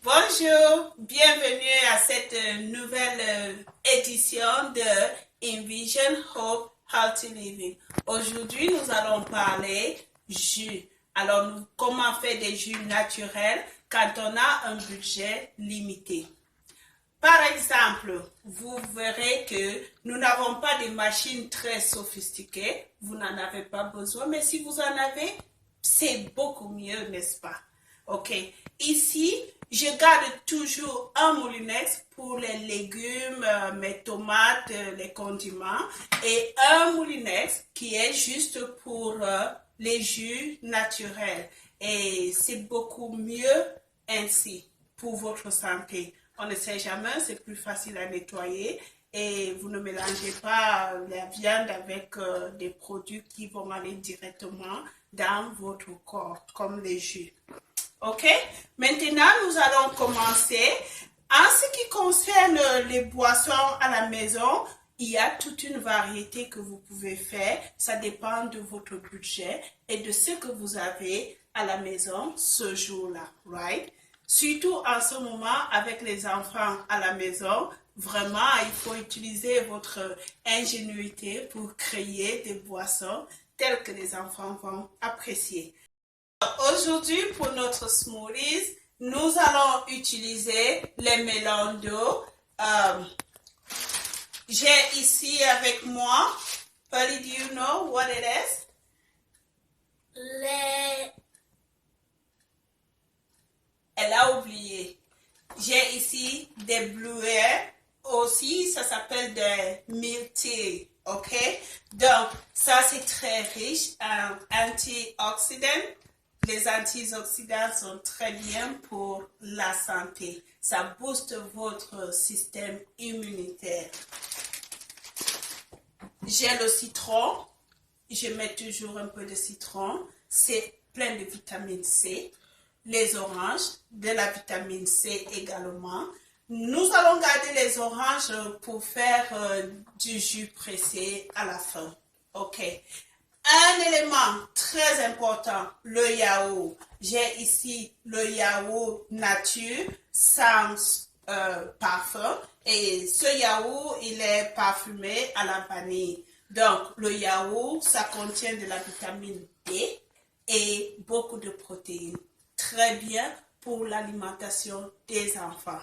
Bonjour, bienvenue à cette nouvelle édition de Envision Hope Healthy Living. Aujourd'hui, nous allons parler jus. Alors, comment faire des jus naturels quand on a un budget limité. Par exemple, vous verrez que nous n'avons pas de machines très sophistiquées. Vous n'en avez pas besoin, mais si vous en avez, c'est beaucoup mieux, n'est-ce pas? Ok. Ici, je garde toujours un moulinex pour les légumes, mes tomates, les condiments, et un moulinex qui est juste pour les jus naturels. Et c'est beaucoup mieux ainsi pour votre santé. On ne sait jamais, c'est plus facile à nettoyer et vous ne mélangez pas la viande avec des produits qui vont aller directement dans votre corps, comme les jus. Ok? Maintenant, nous allons commencer. En ce qui concerne les boissons à la maison, il y a toute une variété que vous pouvez faire. Ça dépend de votre budget et de ce que vous avez à la maison ce jour-là, right? Surtout en ce moment, avec les enfants à la maison, vraiment, il faut utiliser votre ingénuité pour créer des boissons telles que les enfants vont apprécier. Aujourd'hui, pour notre smoothies, nous allons utiliser les melons d'eau. J'ai ici avec moi, Polly, do you know what it is? Elle a oublié. J'ai ici des bleuets. Aussi, ça s'appelle des milk tea. OK? Donc, ça, c'est très riche en antioxydants. Les antioxydants sont très bien pour la santé. Ça booste votre système immunitaire. J'ai le citron. Je mets toujours un peu de citron. C'est plein de vitamine C. Les oranges, de la vitamine C également. Nous allons garder les oranges pour faire du jus pressé à la fin. OK. Un élément très important, le yaourt. J'ai ici le yaourt nature sans parfum. Et ce yaourt, il est parfumé à la vanille. Donc, le yaourt, ça contient de la vitamine D et beaucoup de protéines. Très bien pour l'alimentation des enfants.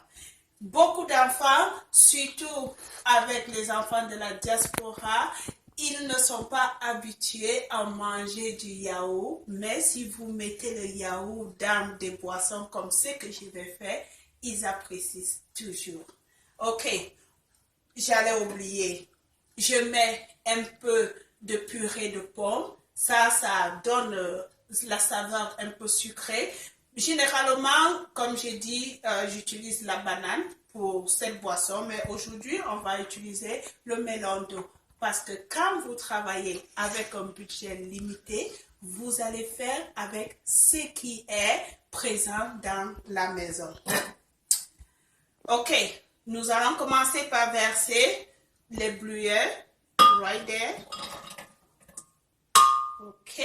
Beaucoup d'enfants, surtout avec les enfants de la diaspora, ils ne sont pas habitués à manger du yaourt, mais si vous mettez le yaourt dans des boissons comme ce que je vais faire, ils apprécient toujours. Ok, j'allais oublier. Je mets un peu de purée de pommes. Ça donne la saveur un peu sucrée. Généralement, comme j'ai dit, j'utilise la banane pour cette boisson, mais aujourd'hui, on va utiliser le melon d'eau. Parce que quand vous travaillez avec un budget limité, vous allez faire avec ce qui est présent dans la maison. Ok, nous allons commencer par verser les bleuets. Right there. Ok,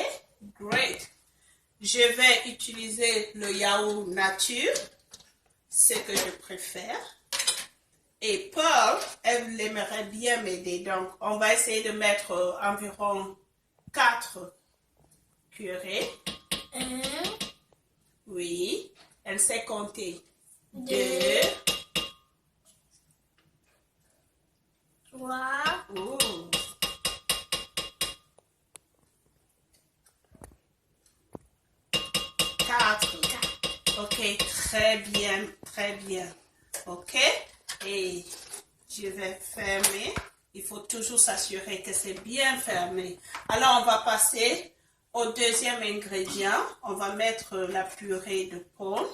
great. Je vais utiliser le yaourt nature, ce que je préfère. Et Paul, elle aimerait bien m'aider. Donc, on va essayer de mettre environ 4 cuillerées. 1, Oui, elle sait compter. 2, 3, 4. Ok, très bien, très bien. Ok, et je vais fermer. Il faut toujours s'assurer que c'est bien fermé. Alors, on va passer au deuxième ingrédient. On va mettre la purée de pommes.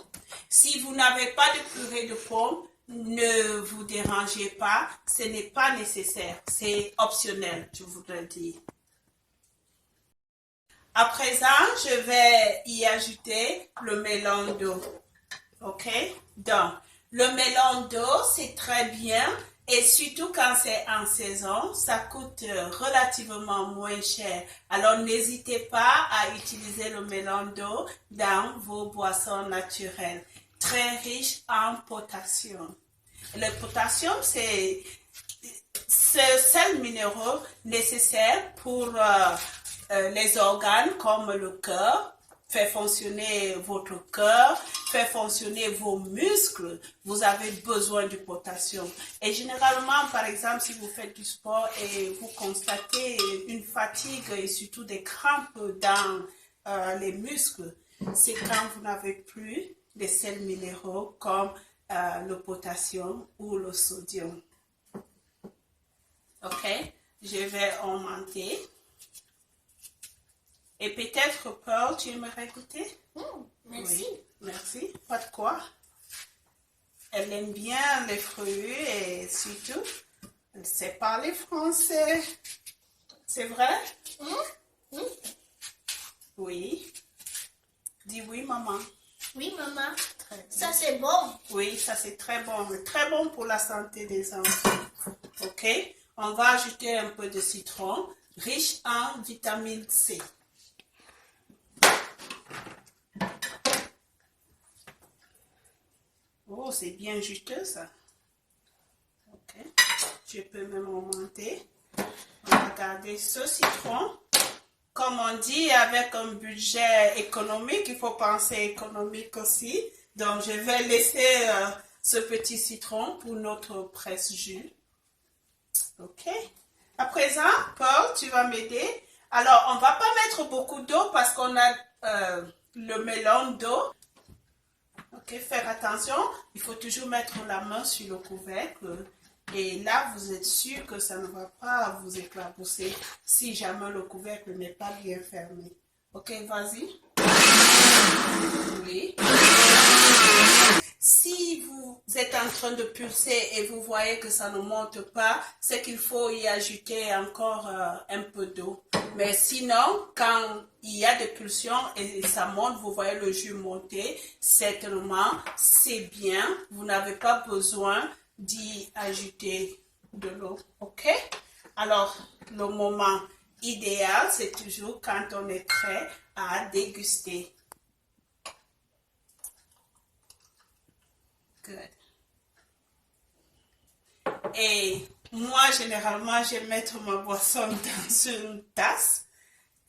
Si vous n'avez pas de purée de pommes, ne vous dérangez pas. Ce n'est pas nécessaire. C'est optionnel, je voudrais dire. À présent, je vais y ajouter le melon d'eau. OK? Donc, le melon d'eau, c'est très bien. Et surtout quand c'est en saison, ça coûte relativement moins cher. Alors, n'hésitez pas à utiliser le melon d'eau dans vos boissons naturelles. très riche en potassium. Le potassium, c'est ce sel minéraux nécessaire pour les organes comme le cœur, fait fonctionner votre cœur, fait fonctionner vos muscles, vous avez besoin du potassium. Et généralement, par exemple, si vous faites du sport et vous constatez une fatigue et surtout des crampes dans les muscles, c'est quand vous n'avez plus des sels minéraux comme le potassium ou le sodium. Ok, je vais augmenter. Et peut-être, Paul, tu aimerais goûter? Merci. Oui, merci. Pas de quoi. Elle aime bien les fruits et surtout, elle sait parler français. C'est vrai? Oui. Oui. Dis oui, maman. Oui, maman. Très bien. Ça, c'est bon. Oui, ça c'est très bon. Très bon pour la santé des enfants. Ok? On va ajouter un peu de citron, riche en vitamine C. Oh, c'est bien juteux ça. Ok. Je peux même augmenter. On va garder ce citron. Comme on dit, avec un budget économique, il faut penser économique aussi. Donc, je vais laisser ce petit citron pour notre presse-jus. Ok. À présent, Paul, tu vas m'aider. Alors, on ne va pas mettre beaucoup d'eau parce qu'on a le melon d'eau. Ok, faire attention. Il faut toujours mettre la main sur le couvercle. Et là, vous êtes sûr que ça ne va pas vous éclabousser si jamais le couvercle n'est pas bien fermé. Ok, vas-y. Oui. Si vous êtes en train de pulser et vous voyez que ça ne monte pas, c'est qu'il faut y ajouter encore un peu d'eau. Mais sinon, quand il y a des pulsions et ça monte, vous voyez le jus monter, certainement, c'est bien. Vous n'avez pas besoin d'y ajouter de l'eau. Ok? Alors, le moment idéal, c'est toujours quand on est prêt à déguster. Good. Et moi, généralement, je vais mettre ma boisson dans une tasse.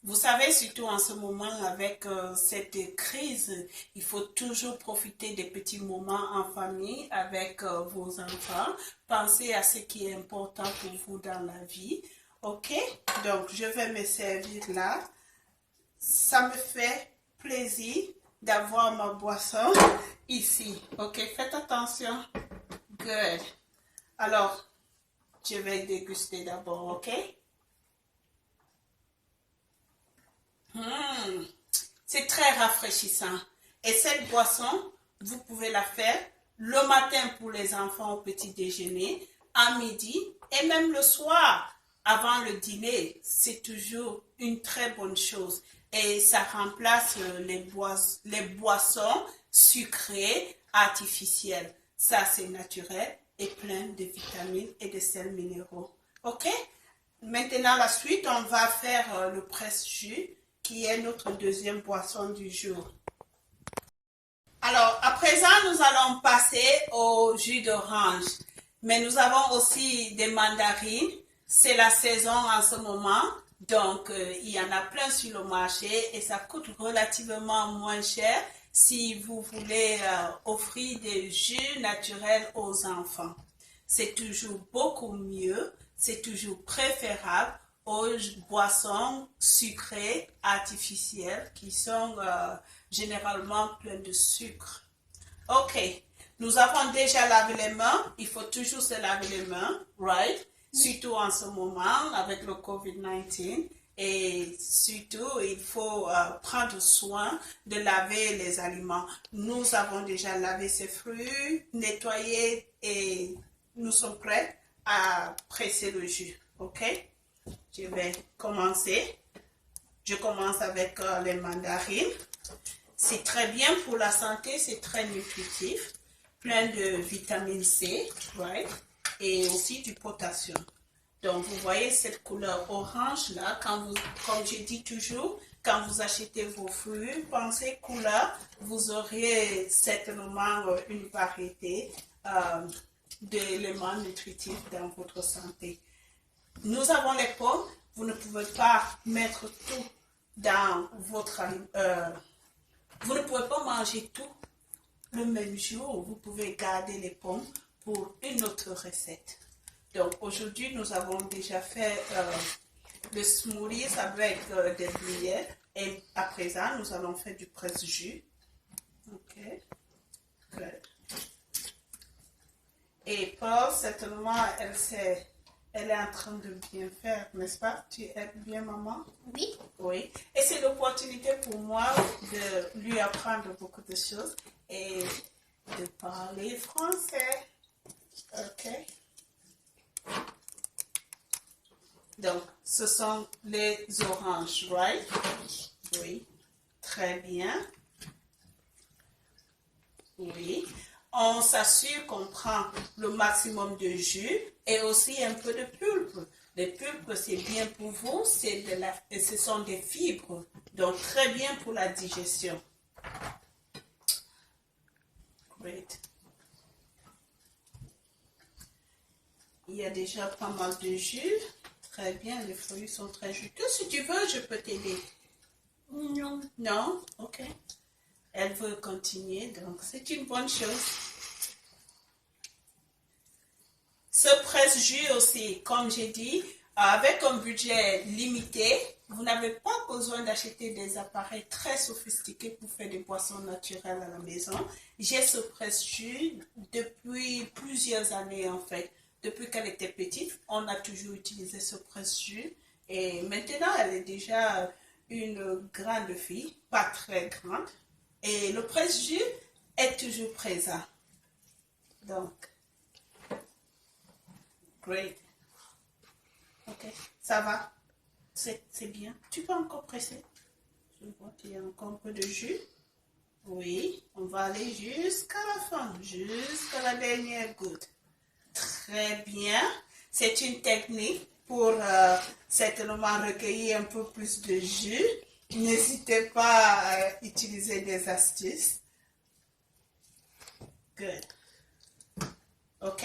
Vous savez, surtout en ce moment, avec cette crise, il faut toujours profiter des petits moments en famille avec vos enfants. Pensez à ce qui est important pour vous dans la vie. Ok? Donc, je vais me servir là. Ça me fait plaisir d'avoir ma boisson ici. Ok? Faites attention. Good. Alors, je vais déguster d'abord, ok? C'est très rafraîchissant. Et cette boisson, vous pouvez la faire le matin pour les enfants au petit déjeuner, à midi et même le soir avant le dîner. C'est toujours une très bonne chose. Et ça remplace les boissons sucrées artificielles. Ça, c'est naturel et plein de vitamines et de sels minéraux. Ok? Maintenant, la suite, on va faire le presse-jus, qui est notre deuxième boisson du jour. Alors, à présent, nous allons passer au jus d'orange. Mais nous avons aussi des mandarines. C'est la saison en ce moment. Donc, il y en a plein sur le marché et ça coûte relativement moins cher si vous voulez offrir des jus naturels aux enfants. C'est toujours beaucoup mieux, c'est toujours préférable aux boissons sucrées artificielles qui sont généralement pleines de sucre. Ok, nous avons déjà lavé les mains, il faut toujours se laver les mains, right? Surtout en ce moment avec le COVID-19. Et surtout, il faut prendre soin de laver les aliments. Nous avons déjà lavé ces fruits, nettoyé et nous sommes prêts à presser le jus. Ok? Je vais commencer. Je commence avec les mandarines. C'est très bien pour la santé, c'est très nutritif. Plein de vitamine C, right? Et aussi du potassium. Donc, vous voyez cette couleur orange là, comme je dis toujours, quand vous achetez vos fruits, pensez couleur, vous aurez certainement une variété d'éléments nutritifs dans votre santé. Nous avons les pommes, vous ne pouvez pas mettre tout dans votre vous ne pouvez pas manger tout le même jour, vous pouvez garder les pommes pour une autre recette. Donc aujourd'hui, nous avons déjà fait le smoothie avec des gruyères et à présent, nous allons faire du presse-jus. Ok, good. Et Paul, certainement, elle est en train de bien faire, n'est-ce pas? Tu aides bien maman? Oui. Oui. Et c'est l'opportunité pour moi de lui apprendre beaucoup de choses et de parler français. Ok. Donc, ce sont les oranges, right? Oui. Très bien. Oui. On s'assure qu'on prend le maximum de jus et aussi un peu de pulpe. Les pulpes, c'est bien pour vous, ce sont des fibres, donc très bien pour la digestion. Great. Il y a déjà pas mal de jus. Très bien, les fruits sont très juteux. Si tu veux, je peux t'aider. Non. Non? Ok. Elle veut continuer, donc c'est une bonne chose. Ce presse-jus aussi, comme j'ai dit, avec un budget limité, vous n'avez pas besoin d'acheter des appareils très sophistiqués pour faire des boissons naturelles à la maison. J'ai ce presse-jus depuis plusieurs années en fait. Depuis qu'elle était petite, on a toujours utilisé ce presse-jus. Et maintenant, elle est déjà une grande fille, pas très grande. Et le presse-jus est toujours présent. Donc, great. Ok, ça va. C'est bien. Tu peux encore presser. Je vois qu'il y a encore un peu de jus. Oui, on va aller jusqu'à la fin, jusqu'à la dernière goutte. Très bien. C'est une technique pour certainement recueillir un peu plus de jus. N'hésitez pas à utiliser des astuces. Good. OK.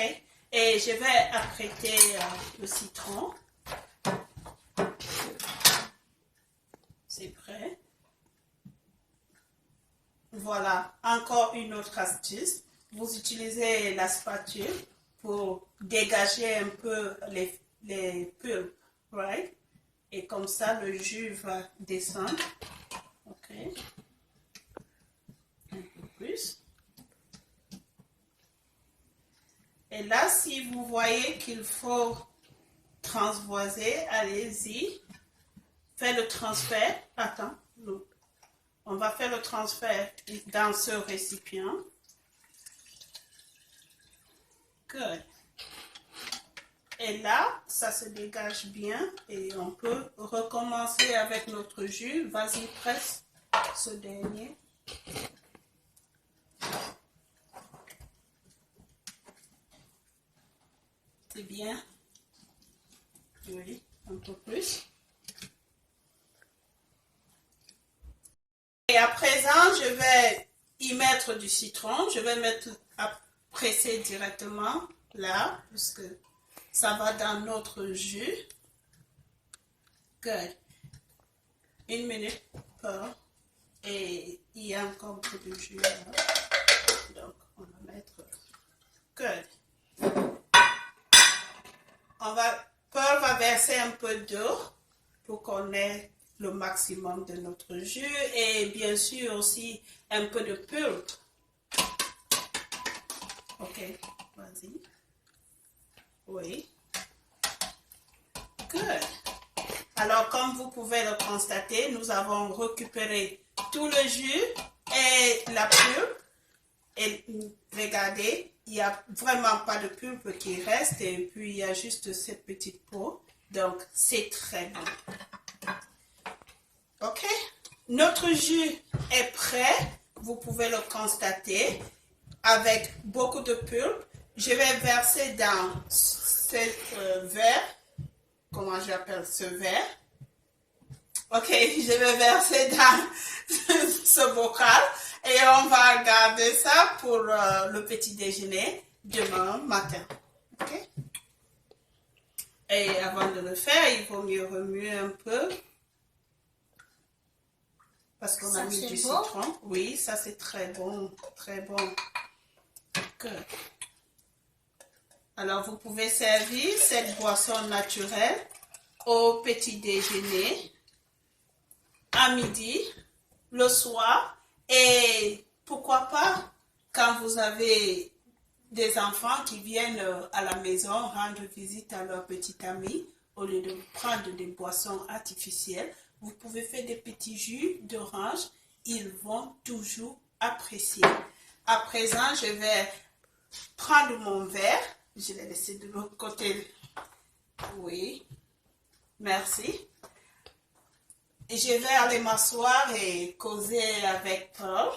Et je vais apprêter le citron. C'est prêt. Voilà. Encore une autre astuce. Vous utilisez la spatule pour dégager un peu les pulpes, right? Et comme ça, le jus va descendre. OK. Un peu plus. Et là, si vous voyez qu'il faut transvaser, allez-y. Faites le transfert. Attends. On va faire le transfert dans ce récipient. Good. Et là, ça se dégage bien et on peut recommencer avec notre jus. Vas-y, presse ce dernier. C'est bien. Oui, un peu plus. Et à présent, je vais y mettre du citron. Je vais presser directement là, puisque ça va dans notre jus. Good. Une minute. Et il y a encore un peu de jus là. Donc, on va mettre... Good. Paul va verser un peu d'eau pour qu'on ait le maximum de notre jus et bien sûr aussi un peu de pulpe. Ok, vas-y. Oui. Good. Alors, comme vous pouvez le constater, nous avons récupéré tout le jus et la pulpe. Et regardez, il n'y a vraiment pas de pulpe qui reste et puis il y a juste cette petite peau. Donc, c'est très bon. OK? Notre jus est prêt. Vous pouvez le constater avec beaucoup de pulpe. Je vais verser dans ce verre. Comment j'appelle ce verre? Ok, je vais verser dans ce bocal et on va garder ça pour le petit déjeuner demain matin. Ok? Et avant de le faire, il vaut mieux remuer un peu. Parce qu'on a Ça, mis c'est du bon? citron. Oui, ça c'est très bon. Très bon. Good. Alors, vous pouvez servir cette boisson naturelle au petit déjeuner, à midi, le soir et pourquoi pas quand vous avez des enfants qui viennent à la maison rendre visite à leur petit ami, au lieu de prendre des boissons artificielles, vous pouvez faire des petits jus d'orange. Ils vont toujours apprécier. À présent, je vais prendre mon verre. Je l'ai laissé de l'autre côté. Oui. Merci. Et je vais aller m'asseoir et causer avec Paul.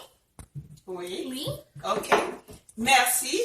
Oui. Oui. Ok. Merci.